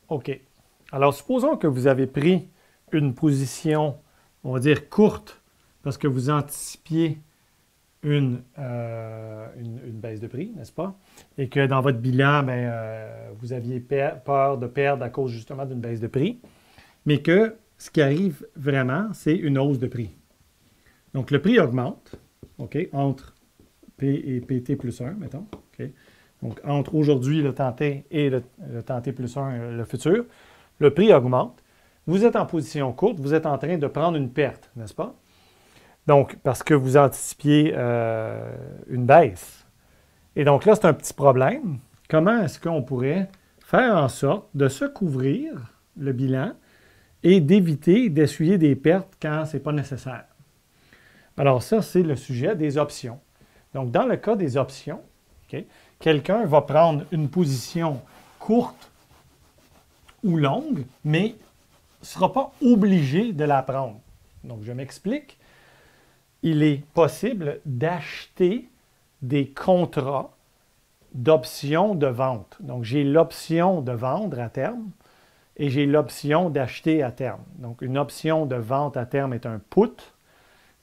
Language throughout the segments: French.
OK. Alors, supposons que vous avez pris une position, on va dire, courte, parce que vous anticipiez une baisse de prix, n'est-ce pas? Et que dans votre bilan, ben, vous aviez peur de perdre à cause justement d'une baisse de prix, mais que ce qui arrive vraiment, c'est une hausse de prix. Donc, le prix augmente, OK, entre P et PT plus 1, mettons. OK? Donc, entre aujourd'hui, le temps T et le temps T plus 1, le futur, le prix augmente. Vous êtes en position courte, vous êtes en train de prendre une perte, n'est-ce pas? Donc, parce que vous anticipiez une baisse. Et donc là, c'est un petit problème. Comment est-ce qu'on pourrait faire en sorte de se couvrir le bilan et d'éviter d'essuyer des pertes quand ce n'est pas nécessaire? Alors ça, c'est le sujet des options. Donc, dans le cas des options, okay, quelqu'un va prendre une position courte ou longue, mais ne sera pas obligé de la prendre. Donc, je m'explique. Il est possible d'acheter des contrats d'options de vente. Donc, j'ai l'option de vendre à terme et j'ai l'option d'acheter à terme. Donc, une option de vente à terme est un put.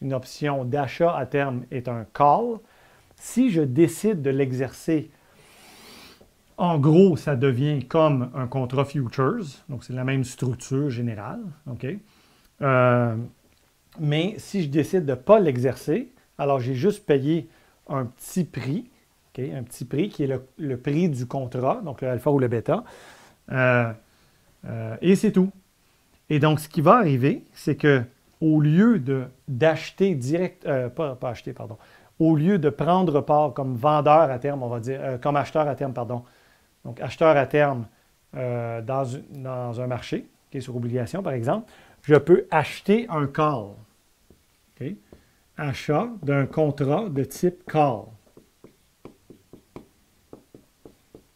Une option d'achat à terme est un call. Si je décide de l'exercer, en gros, ça devient comme un contrat futures. Donc, c'est la même structure générale. OK? Mais si je décide de ne pas l'exercer, alors j'ai juste payé un petit prix, okay? Un petit prix qui est le prix du contrat, donc le alpha ou le bêta, et c'est tout. Et donc, ce qui va arriver, c'est que au lieu d'acheter direct, pas acheter, pardon, au lieu de prendre part comme vendeur à terme, on va dire, comme acheteur à terme, pardon, donc acheteur à terme dans un marché, okay, sur obligation par exemple, je peux acheter un call. Okay? Achat d'un contrat de type call.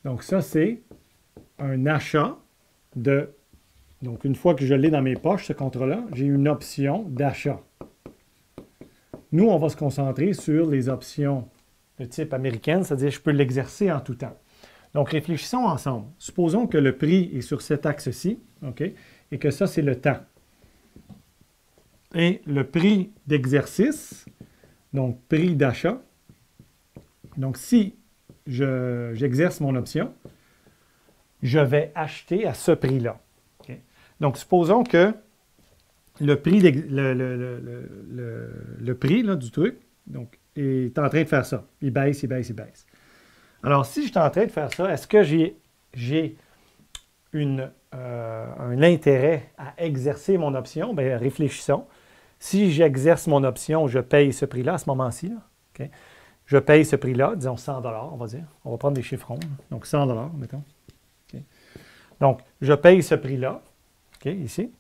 Donc ça, c'est un achat de... Donc une fois que je l'ai dans mes poches, ce contrat-là, j'ai une option d'achat. Nous, on va se concentrer sur les options de type américaine, c'est-à-dire je peux l'exercer en tout temps. Donc réfléchissons ensemble. Supposons que le prix est sur cet axe-ci, okay, et que ça, c'est le temps. Et le prix d'exercice, donc prix d'achat. Donc, si j'exerce mon option, je vais acheter à ce prix-là. Okay? Donc, supposons que le prix, le prix là, du truc donc, est en train de faire ça. Il baisse, il baisse, il baisse. Alors, si je suis en train de faire ça, est-ce que j'ai un intérêt à exercer mon option? Bien, réfléchissons. Si j'exerce mon option, je paye ce prix-là à ce moment-ci. Okay? Je paye ce prix-là, disons 100 $, on va dire. On va prendre des chiffres ronds. Donc 100 $, mettons. Okay? Donc, je paye ce prix-là, okay, ici.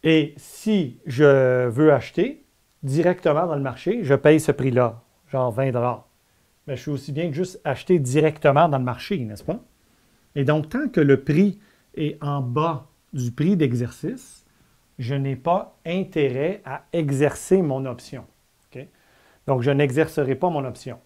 Et si je veux acheter directement dans le marché, je paye ce prix-là, genre 20 $. Mais je suis aussi bien que juste acheter directement dans le marché, n'est-ce pas? Et donc, tant que le prix est en bas du prix d'exercice, je n'ai pas intérêt à exercer mon option. Okay? Donc, je n'exercerai pas mon option.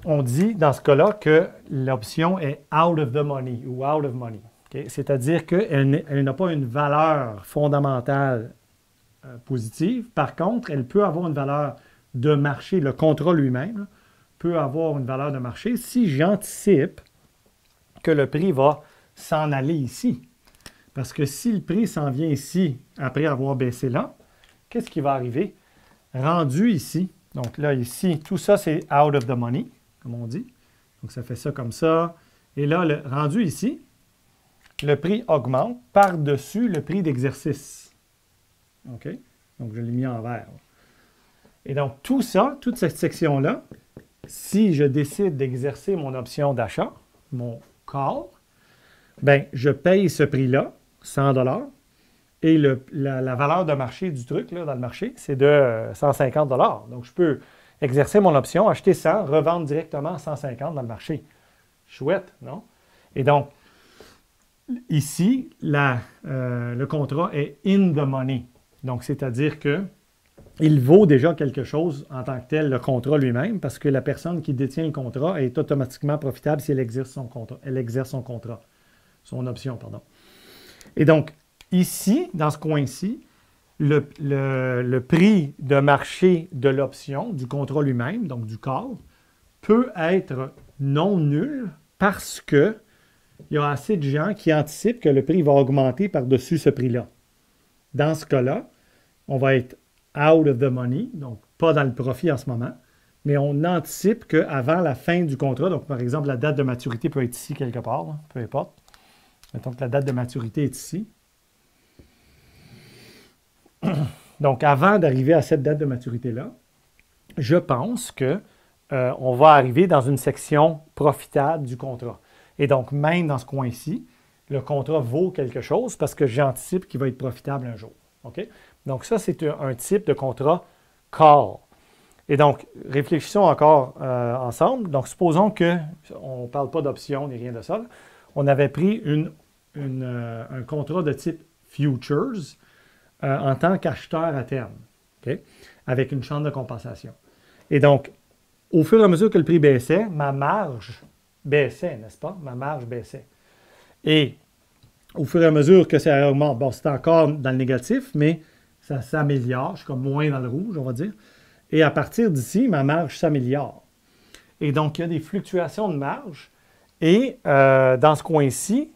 On dit dans ce cas-là que l'option est out of the money ou out of money. Okay? C'est-à-dire qu'elle n'a pas une valeur fondamentale positive. Par contre, elle peut avoir une valeur de marché. Le contrat lui-même peut avoir une valeur de marché si j'anticipe que le prix va s'en aller ici. Parce que si le prix s'en vient ici après avoir baissé là, qu'est-ce qui va arriver? Rendu ici, donc là, ici, tout ça, c'est out of the money, comme on dit. Donc, ça fait ça comme ça. Et là, rendu ici, le prix augmente par-dessus le prix d'exercice. OK? Donc, je l'ai mis en vert. Et donc, tout ça, toute cette section-là, si je décide d'exercer mon option d'achat, mon call, bien, je paye ce prix-là, 100 $, et la valeur de marché du truc, là, dans le marché, c'est de 150 $. Donc, je peux exercer mon option, acheter 100, revendre directement 150 dans le marché. Chouette, non? Et donc, ici, le contrat est in the money. Donc, c'est-à-dire qu'il vaut déjà quelque chose en tant que tel, le contrat lui-même, parce que la personne qui détient le contrat est automatiquement profitable si elle exerce son contrat. son option, pardon. Et donc, ici, dans ce coin-ci, le prix de marché de l'option, du contrat lui-même, donc du call, peut être non nul parce que il y a assez de gens qui anticipent que le prix va augmenter par-dessus ce prix-là. Dans ce cas-là, on va être out of the money, donc pas dans le profit en ce moment, mais on anticipe qu'avant la fin du contrat, donc par exemple, la date de maturité peut être ici quelque part, là, peu importe. Mettons que la date de maturité est ici. Donc, avant d'arriver à cette date de maturité-là, je pense qu'on va arriver dans une section profitable du contrat. Et donc, même dans ce coin-ci, le contrat vaut quelque chose parce que j'anticipe qu'il va être profitable un jour. OK? Donc, ça, c'est un type de contrat call. Et donc, réfléchissons encore ensemble. Donc, supposons qu'on ne parle pas d'option ni rien de ça. Là. On avait pris un contrat de type futures en tant qu'acheteur à terme, okay? Avec une chambre de compensation. Et donc, au fur et à mesure que le prix baissait, ma marge baissait, n'est-ce pas? Ma marge baissait. Et au fur et à mesure que ça augmente, bon, c'est encore dans le négatif, mais ça s'améliore, je suis comme moins dans le rouge, on va dire. Et à partir d'ici, ma marge s'améliore. Et donc, il y a des fluctuations de marge. Et dans ce coin-ci,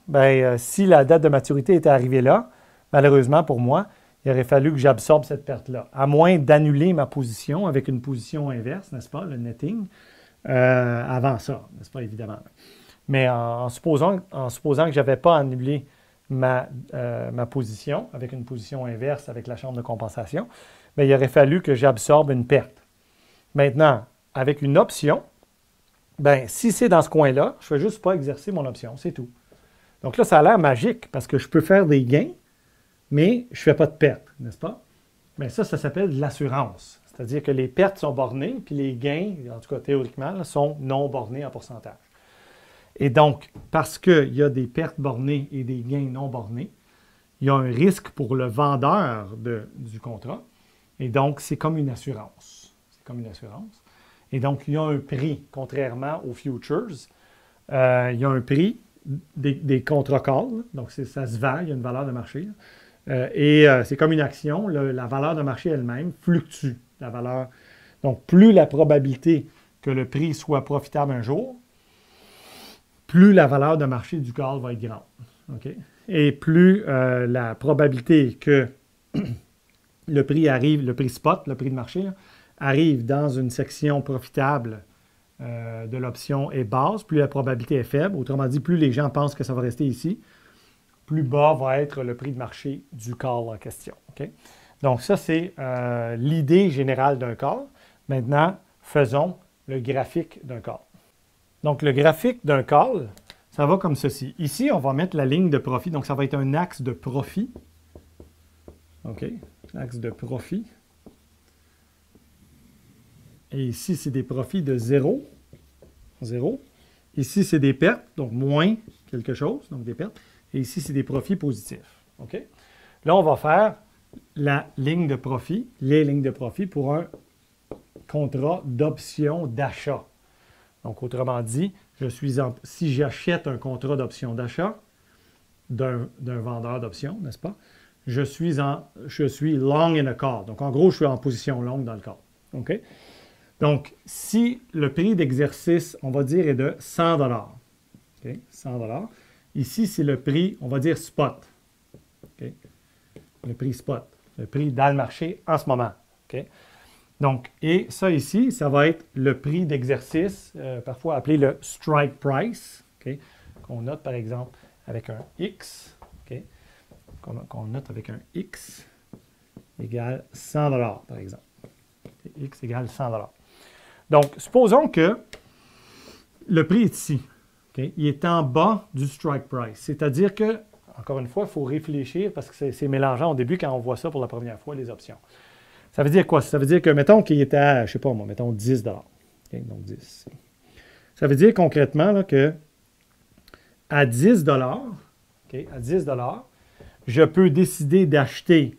si la date de maturité était arrivée là, malheureusement pour moi, il aurait fallu que j'absorbe cette perte-là, à moins d'annuler ma position avec une position inverse, n'est-ce pas, le netting, avant ça, n'est-ce pas, évidemment. Mais en supposant que je n'avais pas annulé ma position avec une position inverse avec la chambre de compensation, bien, il aurait fallu que j'absorbe une perte. Maintenant, avec une option, bien, si c'est dans ce coin-là, je ne fais juste pas exercer mon option, c'est tout. Donc là, ça a l'air magique parce que je peux faire des gains, mais je ne fais pas de perte, n'est-ce pas? Bien, ça s'appelle de l'assurance. C'est-à-dire que les pertes sont bornées, puis les gains, en tout cas théoriquement, là, sont non bornés en pourcentage. Et donc, parce qu'il y a des pertes bornées et des gains non bornés, il y a un risque pour le vendeur du contrat. Et donc, c'est comme une assurance. C'est comme une assurance. Et donc, il y a un prix, contrairement aux futures. Il y a un prix des contrats call. Donc, ça se vend, il y a une valeur de marché. C'est comme une action. La valeur de marché elle-même fluctue. La valeur. Donc, plus la probabilité que le prix soit profitable un jour, plus la valeur de marché du call va être grande. Okay? Et plus la probabilité que le prix arrive, le prix spot, le prix de marché, là, arrive dans une section profitable de l'option est basse, plus la probabilité est faible. Autrement dit, plus les gens pensent que ça va rester ici, plus bas va être le prix de marché du call en question. Okay? Donc ça, c'est l'idée générale d'un call. Maintenant, faisons le graphique d'un call. Donc le graphique d'un call, ça va comme ceci. Ici, on va mettre la ligne de profit. Donc ça va être un axe de profit. OK? Axe de profit. Et ici, c'est des profits de 0. 0. Ici, c'est des pertes, donc moins quelque chose, donc des pertes. Et ici, c'est des profits positifs. OK? Là, on va faire la ligne de profit, les lignes de profit pour un contrat d'option d'achat. Donc, autrement dit, si j'achète un contrat d'option d'achat d'un vendeur d'options, n'est-ce pas? Je suis long in a call. Donc, en gros, je suis en position longue dans le call. OK? Donc, si le prix d'exercice, on va dire, est de 100 $, 100 $, ici, c'est le prix, on va dire, spot. Okay? Le prix spot, le prix dans le marché en ce moment. Okay? Donc, et ça ici, ça va être le prix d'exercice, parfois appelé le strike price, okay? Qu'on note par exemple avec un X, okay? Qu'on note avec un X égale 100 $, par exemple. X égale 100 $. Donc, supposons que le prix est ici. Okay? Il est en bas du strike price. C'est-à-dire que, encore une fois, il faut réfléchir parce que c'est mélangeant au début quand on voit ça pour la première fois, les options. Ça veut dire quoi? Ça veut dire que, mettons qu'il est à, je ne sais pas moi, mettons 10 $. Okay? Donc 10. Ça veut dire concrètement là, que à 10 $, okay, à 10 $, je peux décider d'acheter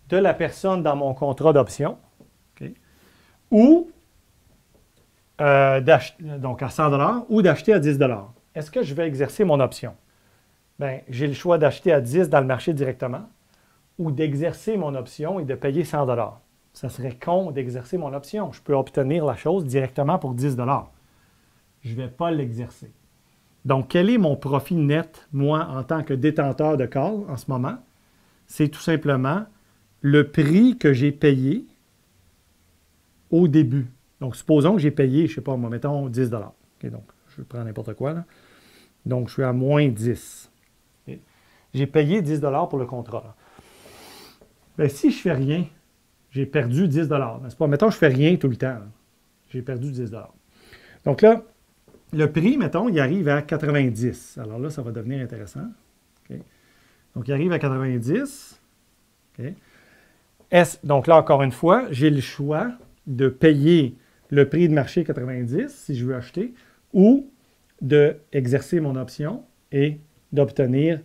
de la personne dans mon contrat d'option, okay, ou donc à 100 $, ou d'acheter à 10 $. Est-ce que je vais exercer mon option? bien, j'ai le choix d'acheter à 10 dans le marché directement ou d'exercer mon option et de payer 100 $. Ça serait con d'exercer mon option. Je peux obtenir la chose directement pour 10 $. Je ne vais pas l'exercer. Donc, quel est mon profit net, moi, en tant que détenteur de call en ce moment? C'est tout simplement le prix que j'ai payé au début. Donc, supposons que j'ai payé, je ne sais pas, moi, mettons 10 $. Okay, donc, je prends n'importe quoi, là. Donc, je suis à moins 10. Okay. J'ai payé 10 $ pour le contrat. Bien, si je ne fais rien, j'ai perdu 10 $, n'est-ce pas? Mettons, je ne fais rien tout le temps. J'ai perdu 10 $. Donc là, le prix, mettons, il arrive à 90. Alors là, ça va devenir intéressant. Okay. Donc, il arrive à 90. Okay. Donc là, encore une fois, j'ai le choix de payer le prix de marché 90 si je veux acheter ou d'exercer mon option et d'obtenir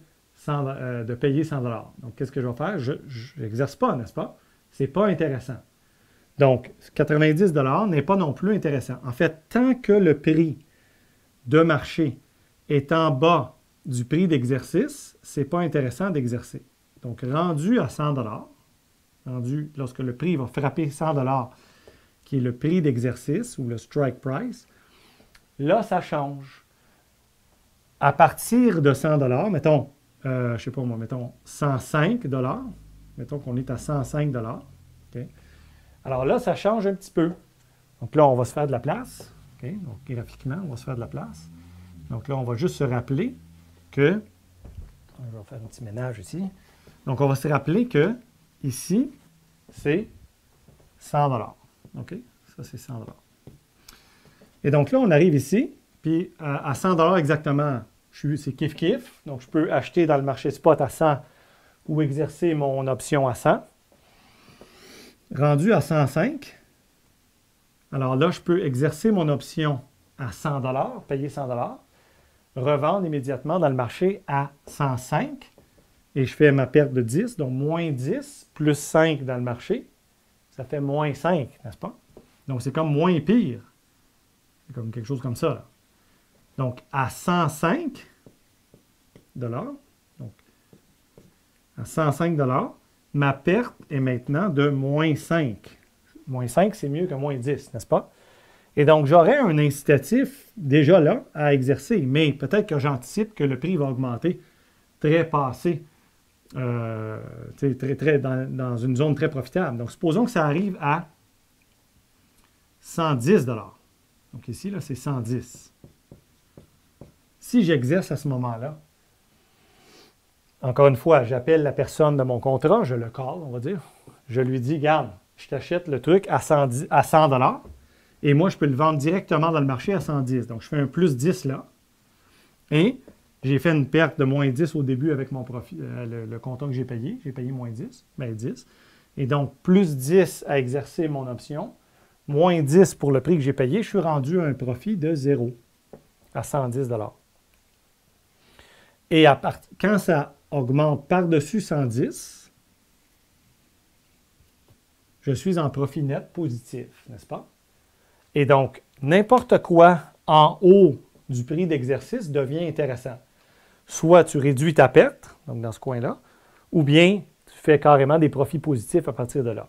de payer 100 $. Donc, qu'est-ce que je vais faire? Je n'exerce pas, n'est-ce pas? Ce n'est pas intéressant. Donc, 90 $ n'est pas non plus intéressant. En fait, tant que le prix de marché est en bas du prix d'exercice, ce n'est pas intéressant d'exercer. Donc, rendu à 100 $, lorsque le prix va frapper 100 $, qui est le prix d'exercice ou le strike price, là, ça change. À partir de 100 $, mettons, je ne sais pas moi, mettons 105 $, mettons qu'on est à 105 $. Okay. Alors là, ça change un petit peu. Donc là, on va se faire de la place. Okay. Donc graphiquement, on va se faire de la place. Donc là, on va juste se rappeler que, je vais faire un petit ménage ici. Donc on va se rappeler que ici, c'est 100 $. OK? Ça, c'est 100 $. Et donc là, on arrive ici, puis à 100 $ exactement, c'est kiff-kiff. Donc, je peux acheter dans le marché spot à 100 ou exercer mon option à 100. Rendu à 105, alors là, je peux exercer mon option à 100 $, payer 100 $, revendre immédiatement dans le marché à 105 et je fais ma perte de 10, donc moins 10 plus 5 dans le marché, ça fait moins 5, n'est-ce pas? Donc, c'est comme moins pire. C'est comme quelque chose comme ça, là. Donc, à 105 $, donc à 105 $, ma perte est maintenant de moins 5. Moins 5, c'est mieux que moins 10, n'est-ce pas? Et donc, j'aurais un incitatif déjà là à exercer, mais peut-être que j'anticipe que le prix va augmenter très passé, dans une zone très profitable. Donc, supposons que ça arrive à 110 $. Donc ici, là, c'est 110. Si j'exerce à ce moment-là, encore une fois, j'appelle la personne de mon contrat, je le call, on va dire. Je lui dis, garde, je t'achète le truc à 100 $ et moi, je peux le vendre directement dans le marché à 110. Donc, je fais un plus 10 là. Et j'ai fait une perte de moins 10 au début avec mon profit, le comptant que j'ai payé. J'ai payé moins 10, bien 10. Et donc, plus 10 à exercer mon option, moins 10 pour le prix que j'ai payé, je suis rendu à un profit de 0 à 110 $. Et quand ça augmente par-dessus 110, je suis en profit net positif, n'est-ce pas? Et donc, n'importe quoi en haut du prix d'exercice devient intéressant. Soit tu réduis ta perte, donc dans ce coin-là, ou bien tu fais carrément des profits positifs à partir de là.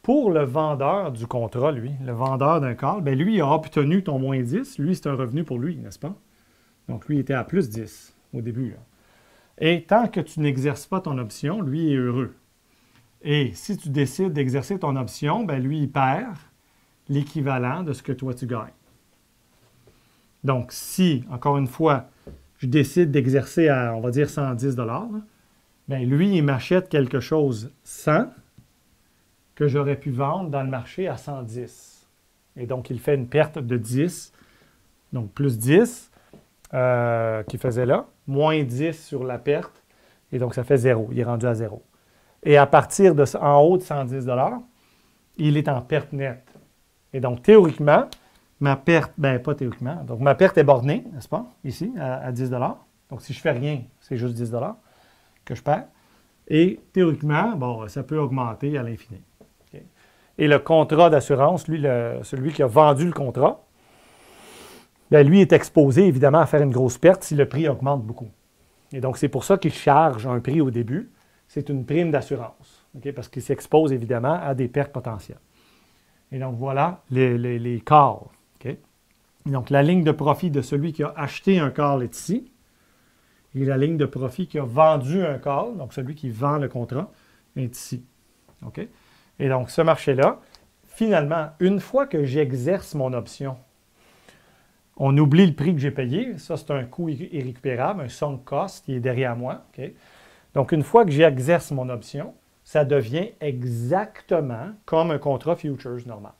Pour le vendeur du contrat, lui, le vendeur d'un call, bien lui, il a obtenu ton moins 10. Lui, c'est un revenu pour lui, n'est-ce pas? Donc, lui, il était à plus 10 au début, là. Et tant que tu n'exerces pas ton option, lui est heureux. Et si tu décides d'exercer ton option, bien lui, il perd l'équivalent de ce que toi, tu gagnes. Donc, si, encore une fois, je décide d'exercer à, on va dire, 110 $, bien lui, il m'achète quelque chose 100 que j'aurais pu vendre dans le marché à 110. Et donc, il fait une perte de 10, donc plus 10 qu'il faisait là, moins 10 sur la perte, et donc ça fait 0. Il est rendu à 0. Et à partir de en haut de 110 $, il est en perte nette. Et donc, théoriquement, ma perte, bien pas théoriquement, donc ma perte est bornée, n'est-ce pas, ici, à 10 $. Donc, si je fais rien, c'est juste 10 $ que je perds. Et théoriquement, bon, ça peut augmenter à l'infini. Okay. Et le contrat d'assurance, lui, celui qui a vendu le contrat, bien, lui est exposé, évidemment, à faire une grosse perte si le prix augmente beaucoup. Et donc, c'est pour ça qu'il charge un prix au début. C'est une prime d'assurance, okay? Parce qu'il s'expose évidemment à des pertes potentielles. Et donc, voilà les calls. Okay? Et donc, la ligne de profit de celui qui a acheté un call est ici. Et la ligne de profit qui a vendu un call, donc celui qui vend le contrat, est ici. Okay? Et donc, ce marché-là, finalement, une fois que j'exerce mon option, on oublie le prix que j'ai payé. Ça, c'est un coût irrécupérable, un sunk cost qui est derrière moi. Okay? Donc, une fois que j'exerce mon option, ça devient exactement comme un contrat futures normal.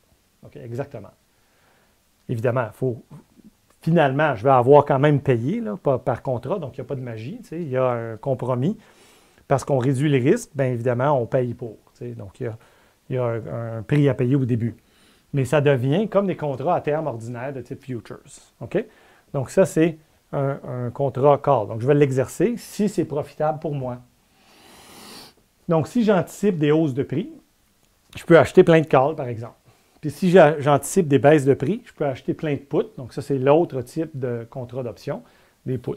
Okay? Exactement. Évidemment, finalement, je vais avoir quand même payé là, par contrat, donc il n'y a pas de magie. Il y a un compromis. Parce qu'on réduit les risques, bien évidemment, on paye pour. Donc, il y a un prix à payer au début. Mais ça devient comme des contrats à terme ordinaire de type futures. OK? Donc, ça, c'est un contrat call. Donc, je vais l'exercer si c'est profitable pour moi. Donc, si j'anticipe des hausses de prix, je peux acheter plein de calls, par exemple. Puis, si j'anticipe des baisses de prix, je peux acheter plein de puts. Donc, ça, c'est l'autre type de contrat d'option, des puts.